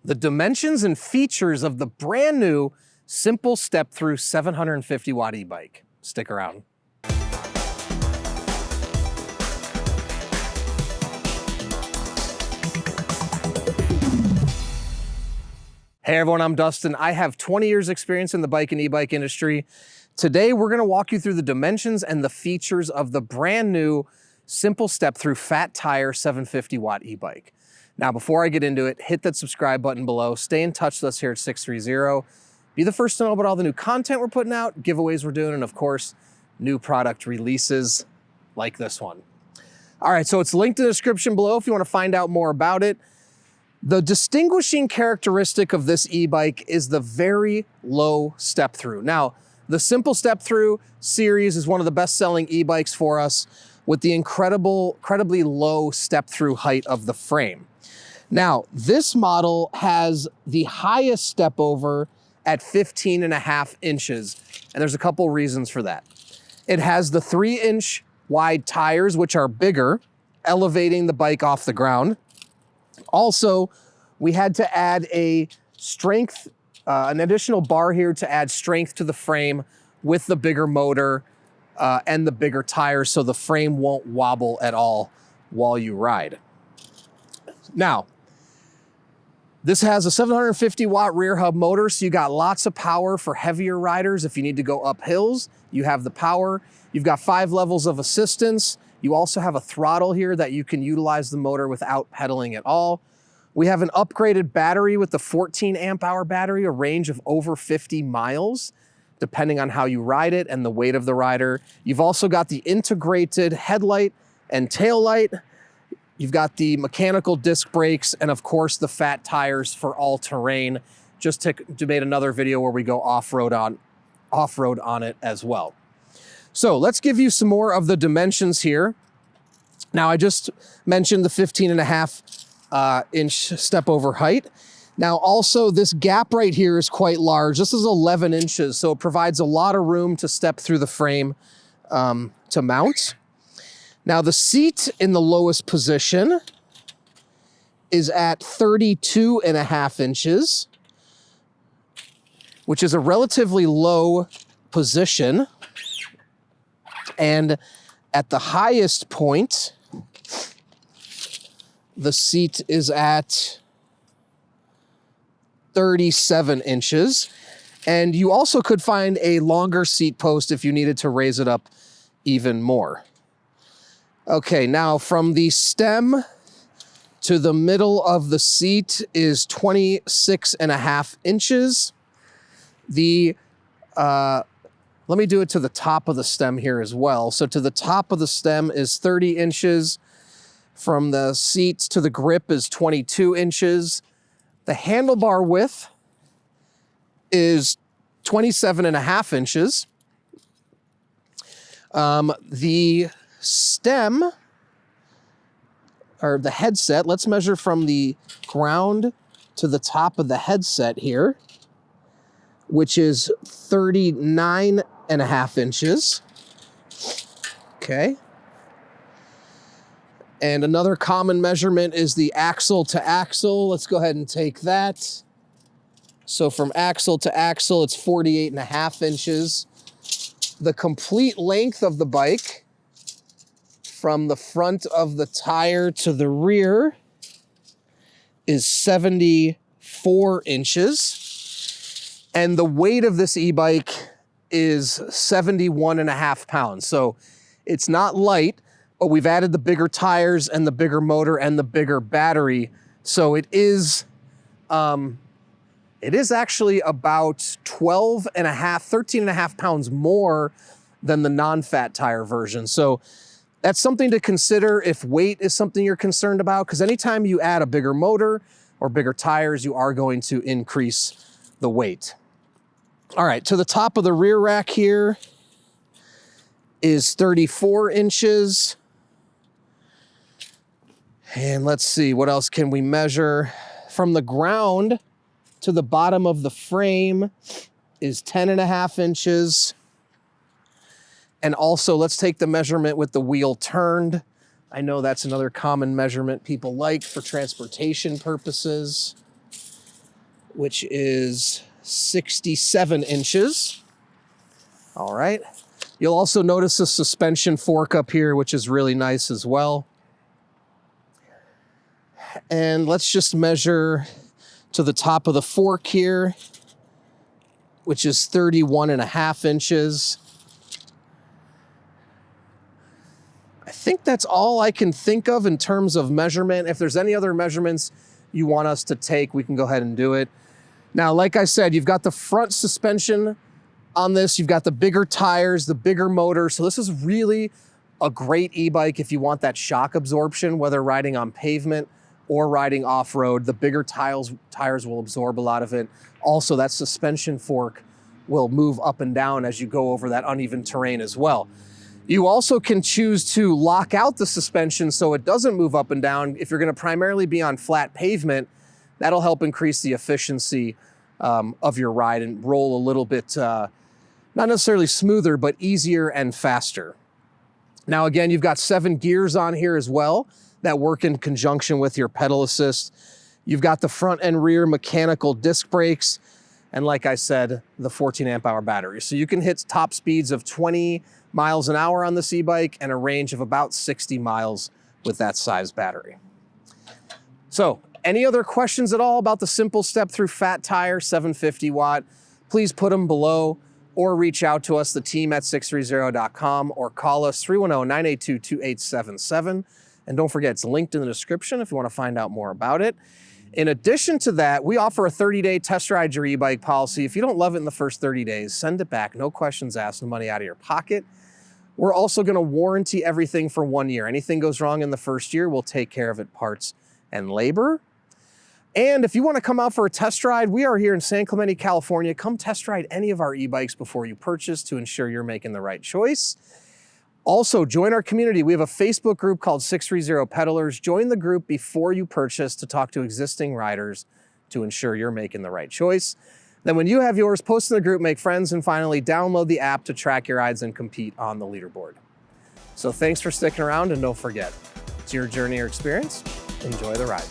the dimensions and features of the brand new simple step-through 750 watt e-bike. Stick around. Hey everyone, I'm Dustin. I have 20 years experience in the bike and e-bike industry. Today, we're gonna walk you through the dimensions and the features of the brand new simple step-through fat tire 750 watt e-bike. Now, before I get into it, hit that subscribe button below. Stay in touch with us here at Sixthreezero. Be the first to know about all the new content we're putting out, giveaways we're doing, and of course, new product releases like this one. All right, so it's linked in the description below if you want to find out more about it. The distinguishing characteristic of this e-bike is the very low step-through. Now, the simple step-through series is one of the best-selling e-bikes for us with the incredibly low step-through height of the frame. Now, this model has the highest step over at 15.5 inches, and there's a couple reasons for that. It has the 3-inch wide tires, which are bigger, elevating the bike off the ground. Also, we had to add a strength, an additional bar here to add strength to the frame with the bigger motor and the bigger tires, so the frame won't wobble at all while you ride. Now, this has a 750 watt rear hub motor, so you got lots of power for heavier riders. If you need to go up hills, you have the power. You've got 5 levels of assistance. You also have a throttle here that you can utilize the motor without pedaling at all. We have an upgraded battery with the 14 amp hour battery, a range of over 50 miles, depending on how you ride it and the weight of the rider. You've also got the integrated headlight and tail light. You've got the mechanical disc brakes and of course the fat tires for all terrain. Just to made another video where we go off-road on it as well. So let's give you some more of the dimensions here. Now I just mentioned the 15.5 inch step over height. Now also this gap right here is quite large. This is 11 inches, so it provides a lot of room to step through the frame to mount. Now the seat in the lowest position is at 32.5 inches, which is a relatively low position. And at the highest point, the seat is at 37 inches. And you also could find a longer seat post if you needed to raise it up even more. Okay, now from the stem to the middle of the seat is 26.5 inches. Let me do it to the top of the stem here as well. So to the top of the stem is 30 inches. From the seat to the grip is 22 inches. The handlebar width is 27.5 inches. The stem, or the headset, let's measure from the ground to the top of the headset here, which is 39.5 inches. Okay. And another common measurement is the axle to axle. Let's go ahead and take that. So from axle to axle, it's 48.5 inches. The complete length of the bike from the front of the tire to the rear is 74 inches. And the weight of this e-bike is 71.5 pounds. So it's not light, but we've added the bigger tires and the bigger motor and the bigger battery. So it is actually about 13.5 pounds more than the non-fat tire version. So that's something to consider if weight is something you're concerned about, because anytime you add a bigger motor or bigger tires, you are going to increase the weight. All right, to the top of the rear rack here is 34 inches. And let's see, what else can we measure? From the ground to the bottom of the frame is 10.5 inches. And also, let's take the measurement with the wheel turned. I know that's another common measurement people like for transportation purposes. which is 67 inches. All right. You'll also notice a suspension fork up here, which is really nice as well. And let's just measure to the top of the fork here, which is 31.5 inches. I think that's all I can think of in terms of measurement. If there's any other measurements you want us to take, we can go ahead and do it. Now, like I said, you've got the front suspension on this. You've got the bigger tires, the bigger motor. So this is really a great e-bike if you want that shock absorption, whether riding on pavement or riding off-road. The bigger tires will absorb a lot of it. Also, that suspension fork will move up and down as you go over that uneven terrain as well. You also can choose to lock out the suspension so it doesn't move up and down. If you're gonna primarily be on flat pavement, that'll help increase the efficiency of your ride and roll a little bit, not necessarily smoother, but easier and faster. Now, again, you've got 7 gears on here as well that work in conjunction with your pedal assist. You've got the front and rear mechanical disc brakes. And like I said, the 14 amp hour battery. So you can hit top speeds of 20 miles an hour on this e-bike and a range of about 60 miles with that size battery. So any other questions at all about the Simple Step Thru Fat Tire 750 watt, please put them below or reach out to us, the team at sixthreezero.com, or call us 310-982-2877. And don't forget, it's linked in the description if you want to find out more about it. In addition to that, we offer a 30-day test ride your e-bike policy. If you don't love it in the first 30 days, send it back. No questions asked, no money out of your pocket. We're also going to warranty everything for 1 year. Anything goes wrong in the first year, we'll take care of it, parts and labor. And if you want to come out for a test ride, we are here in San Clemente, California. Come test ride any of our e-bikes before you purchase to ensure you're making the right choice. Also, join our community. We have a Facebook group called Sixthreezero Pedalers. Join the group before you purchase to talk to existing riders to ensure you're making the right choice. Then when you have yours, post in the group, make friends, and finally download the app to track your rides and compete on the leaderboard. So thanks for sticking around, and don't forget, it's your journey or experience. Enjoy the ride.